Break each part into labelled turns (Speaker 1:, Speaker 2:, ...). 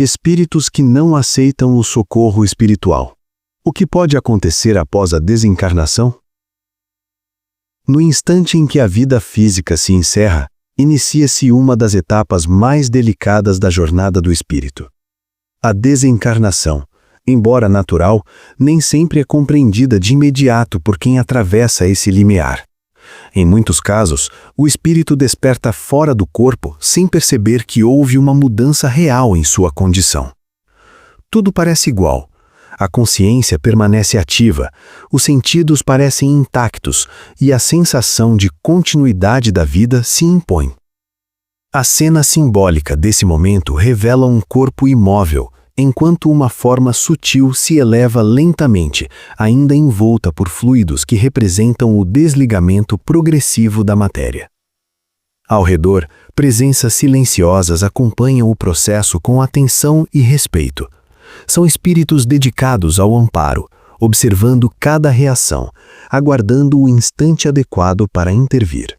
Speaker 1: Espíritos que não aceitam o socorro espiritual. O que pode acontecer após a desencarnação? No instante em que a vida física se encerra, inicia-se uma das etapas mais delicadas da jornada do espírito. A desencarnação, embora natural, nem sempre é compreendida de imediato por quem atravessa esse limiar. Em muitos casos, o espírito desperta fora do corpo sem perceber que houve uma mudança real em sua condição. Tudo parece igual. A consciência permanece ativa, os sentidos parecem intactos e a sensação de continuidade da vida se impõe. A cena simbólica desse momento revela um corpo imóvel, enquanto uma forma sutil se eleva lentamente, ainda envolta por fluidos que representam o desligamento progressivo da matéria. Ao redor, presenças silenciosas acompanham o processo com atenção e respeito. São espíritos dedicados ao amparo, observando cada reação, aguardando o instante adequado para intervir.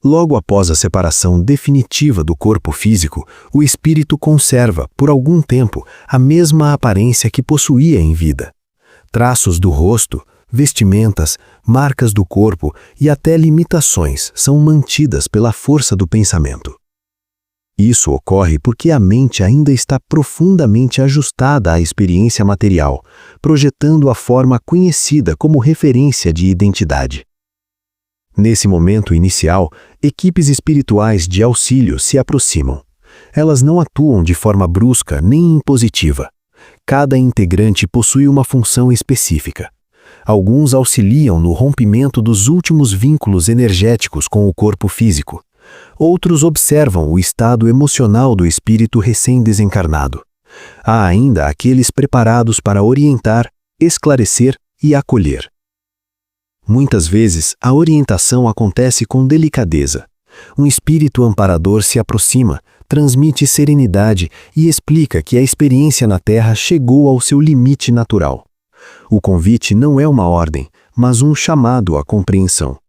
Speaker 1: Logo após a separação definitiva do corpo físico, o espírito conserva, por algum tempo, a mesma aparência que possuía em vida. Traços do rosto, vestimentas, marcas do corpo e até limitações são mantidas pela força do pensamento. Isso ocorre porque a mente ainda está profundamente ajustada à experiência material, projetando a forma conhecida como referência de identidade. Nesse momento inicial, equipes espirituais de auxílio se aproximam. Elas não atuam de forma brusca nem impositiva. Cada integrante possui uma função específica. Alguns auxiliam no rompimento dos últimos vínculos energéticos com o corpo físico. Outros observam o estado emocional do espírito recém-desencarnado. Há ainda aqueles preparados para orientar, esclarecer e acolher. Muitas vezes, a orientação acontece com delicadeza. Um espírito amparador se aproxima, transmite serenidade e explica que a experiência na Terra chegou ao seu limite natural. O convite não é uma ordem, mas um chamado à compreensão.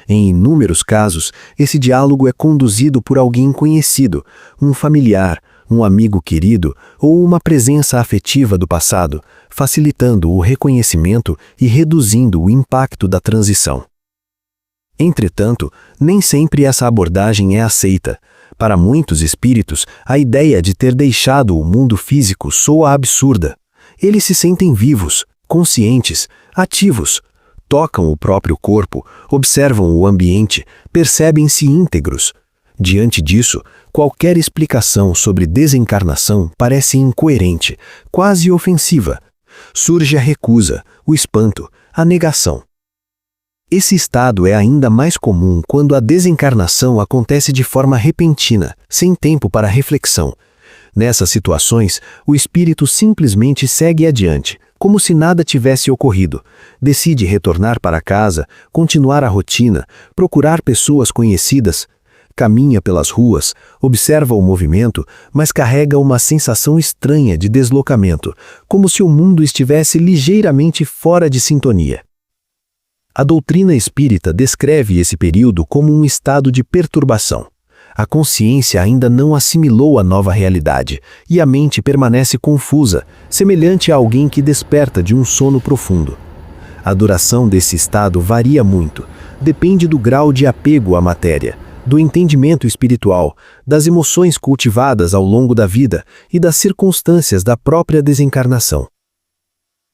Speaker 1: Em inúmeros casos, esse diálogo é conduzido por alguém conhecido, um familiar, um amigo querido ou uma presença afetiva do passado, facilitando o reconhecimento e reduzindo o impacto da transição. Entretanto, nem sempre essa abordagem é aceita. Para muitos espíritos, a ideia de ter deixado o mundo físico soa absurda. Eles se sentem vivos, conscientes, ativos, tocam o próprio corpo, observam o ambiente, percebem-se íntegros. Diante disso, qualquer explicação sobre desencarnação parece incoerente, quase ofensiva. Surge a recusa, o espanto, a negação. Esse estado é ainda mais comum quando a desencarnação acontece de forma repentina, sem tempo para reflexão. Nessas situações, o espírito simplesmente segue adiante, como se nada tivesse ocorrido. Decide retornar para casa, continuar a rotina, procurar pessoas conhecidas. Caminha pelas ruas, observa o movimento, mas carrega uma sensação estranha de deslocamento, como se o mundo estivesse ligeiramente fora de sintonia. A doutrina espírita descreve esse período como um estado de perturbação. A consciência ainda não assimilou a nova realidade e a mente permanece confusa, semelhante a alguém que desperta de um sono profundo. A duração desse estado varia muito, depende do grau de apego à matéria, do entendimento espiritual, das emoções cultivadas ao longo da vida e das circunstâncias da própria desencarnação.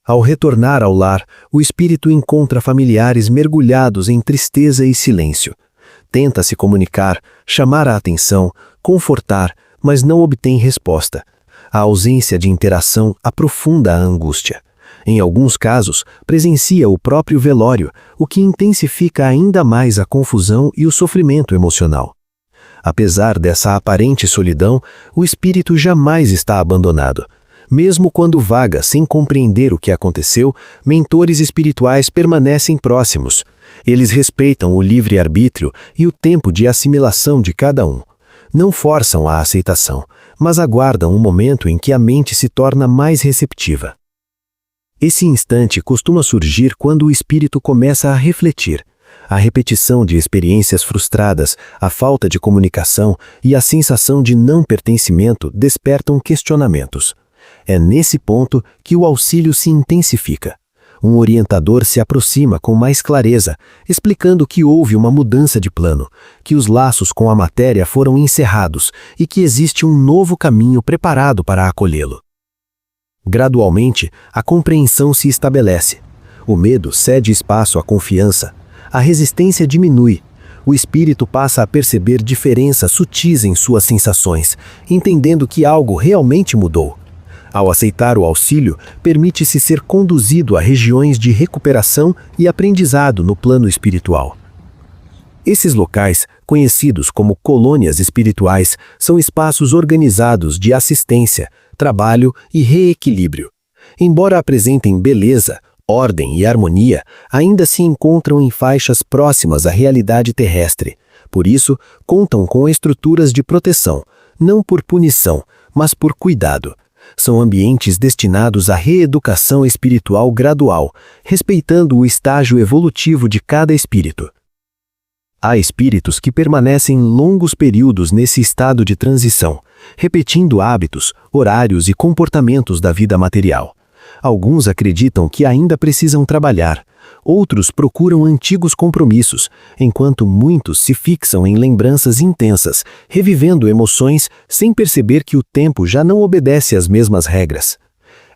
Speaker 1: Ao retornar ao lar, o espírito encontra familiares mergulhados em tristeza e silêncio. Tenta se comunicar, chamar a atenção, confortar, mas não obtém resposta. A ausência de interação aprofunda a angústia. Em alguns casos, presencia o próprio velório, o que intensifica ainda mais a confusão e o sofrimento emocional. Apesar dessa aparente solidão, o espírito jamais está abandonado. Mesmo quando vaga sem compreender o que aconteceu, mentores espirituais permanecem próximos. Eles respeitam o livre-arbítrio e o tempo de assimilação de cada um. Não forçam a aceitação, mas aguardam um momento em que a mente se torna mais receptiva. Esse instante costuma surgir quando o espírito começa a refletir. A repetição de experiências frustradas, a falta de comunicação e a sensação de não pertencimento despertam questionamentos. É nesse ponto que o auxílio se intensifica. Um orientador se aproxima com mais clareza, explicando que houve uma mudança de plano, que os laços com a matéria foram encerrados e que existe um novo caminho preparado para acolhê-lo. Gradualmente, a compreensão se estabelece. O medo cede espaço à confiança. A resistência diminui. O espírito passa a perceber diferenças sutis em suas sensações, entendendo que algo realmente mudou. Ao aceitar o auxílio, permite-se ser conduzido a regiões de recuperação e aprendizado no plano espiritual. Esses locais, conhecidos como colônias espirituais, são espaços organizados de assistência, trabalho e reequilíbrio. Embora apresentem beleza, ordem e harmonia, ainda se encontram em faixas próximas à realidade terrestre. Por isso, contam com estruturas de proteção, não por punição, mas por cuidado. São ambientes destinados à reeducação espiritual gradual, respeitando o estágio evolutivo de cada espírito. Há espíritos que permanecem longos períodos nesse estado de transição, repetindo hábitos, horários e comportamentos da vida material. Alguns acreditam que ainda precisam trabalhar, outros procuram antigos compromissos, enquanto muitos se fixam em lembranças intensas, revivendo emoções sem perceber que o tempo já não obedece às mesmas regras.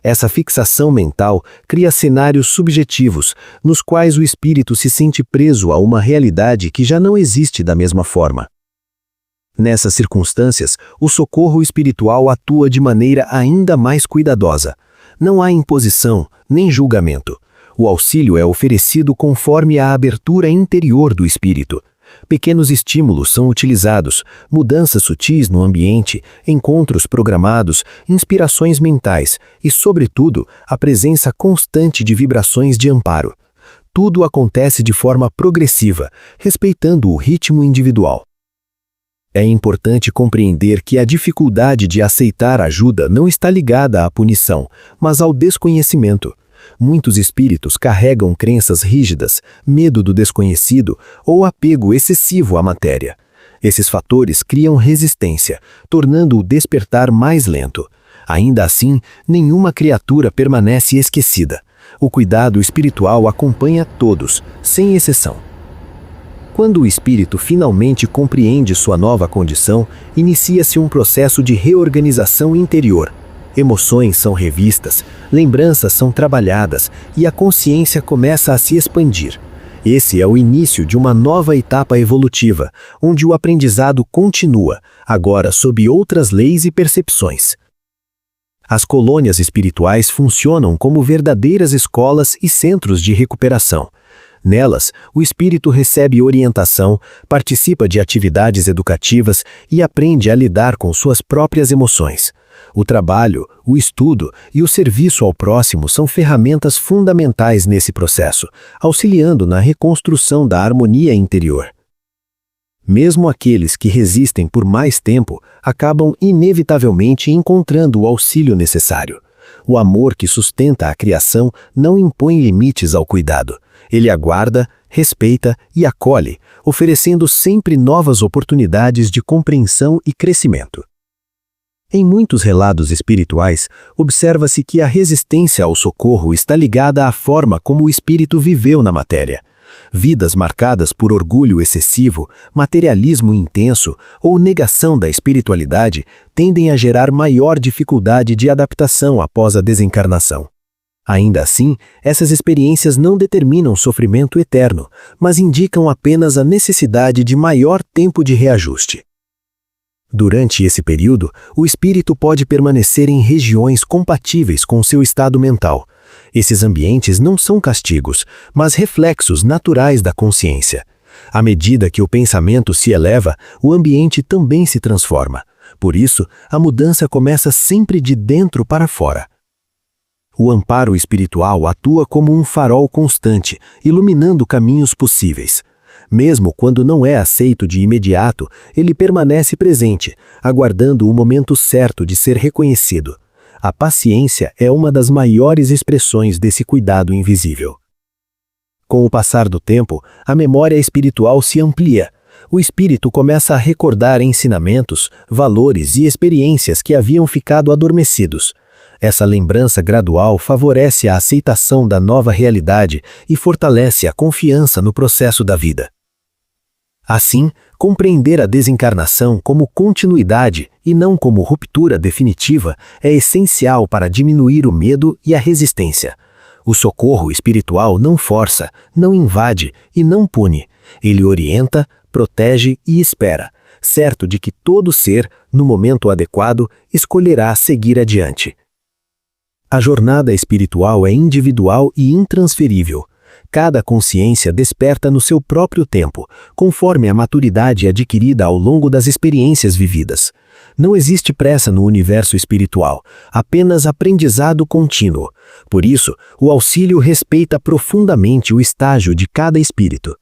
Speaker 1: Essa fixação mental cria cenários subjetivos, nos quais o espírito se sente preso a uma realidade que já não existe da mesma forma. Nessas circunstâncias, o socorro espiritual atua de maneira ainda mais cuidadosa. Não há imposição, nem julgamento. O auxílio é oferecido conforme a abertura interior do espírito. Pequenos estímulos são utilizados, mudanças sutis no ambiente, encontros programados, inspirações mentais e, sobretudo, a presença constante de vibrações de amparo. Tudo acontece de forma progressiva, respeitando o ritmo individual. É importante compreender que a dificuldade de aceitar ajuda não está ligada à punição, mas ao desconhecimento. Muitos espíritos carregam crenças rígidas, medo do desconhecido ou apego excessivo à matéria. Esses fatores criam resistência, tornando o despertar mais lento. Ainda assim, nenhuma criatura permanece esquecida. O cuidado espiritual acompanha todos, sem exceção. Quando o espírito finalmente compreende sua nova condição, inicia-se um processo de reorganização interior. Emoções são revistas, lembranças são trabalhadas e a consciência começa a se expandir. Esse é o início de uma nova etapa evolutiva, onde o aprendizado continua, agora sob outras leis e percepções. As colônias espirituais funcionam como verdadeiras escolas e centros de recuperação. Nelas, o espírito recebe orientação, participa de atividades educativas e aprende a lidar com suas próprias emoções. O trabalho, o estudo e o serviço ao próximo são ferramentas fundamentais nesse processo, auxiliando na reconstrução da harmonia interior. Mesmo aqueles que resistem por mais tempo acabam inevitavelmente encontrando o auxílio necessário. O amor que sustenta a criação não impõe limites ao cuidado. Ele aguarda, respeita e acolhe, oferecendo sempre novas oportunidades de compreensão e crescimento. Em muitos relatos espirituais, observa-se que a resistência ao socorro está ligada à forma como o espírito viveu na matéria. Vidas marcadas por orgulho excessivo, materialismo intenso ou negação da espiritualidade tendem a gerar maior dificuldade de adaptação após a desencarnação. Ainda assim, essas experiências não determinam sofrimento eterno, mas indicam apenas a necessidade de maior tempo de reajuste. Durante esse período, o espírito pode permanecer em regiões compatíveis com seu estado mental. Esses ambientes não são castigos, mas reflexos naturais da consciência. À medida que o pensamento se eleva, o ambiente também se transforma. Por isso, a mudança começa sempre de dentro para fora. O amparo espiritual atua como um farol constante, iluminando caminhos possíveis. Mesmo quando não é aceito de imediato, ele permanece presente, aguardando o momento certo de ser reconhecido. A paciência é uma das maiores expressões desse cuidado invisível.
Speaker 2: Com o passar do tempo, a memória espiritual se amplia. O espírito começa a recordar ensinamentos, valores e experiências que haviam ficado adormecidos. Essa lembrança gradual favorece a aceitação da nova realidade e fortalece a confiança no processo da vida. Assim, compreender a desencarnação como continuidade e não como ruptura definitiva é essencial para diminuir o medo e a resistência. O socorro espiritual não força, não invade e não pune. Ele orienta, protege e espera, certo de que todo ser, no momento adequado, escolherá seguir adiante. A jornada espiritual é individual e intransferível. Cada consciência desperta no seu próprio tempo, conforme a maturidade adquirida ao longo das experiências vividas. Não existe pressa no universo espiritual, apenas aprendizado contínuo. Por isso, o auxílio respeita profundamente o estágio de cada espírito.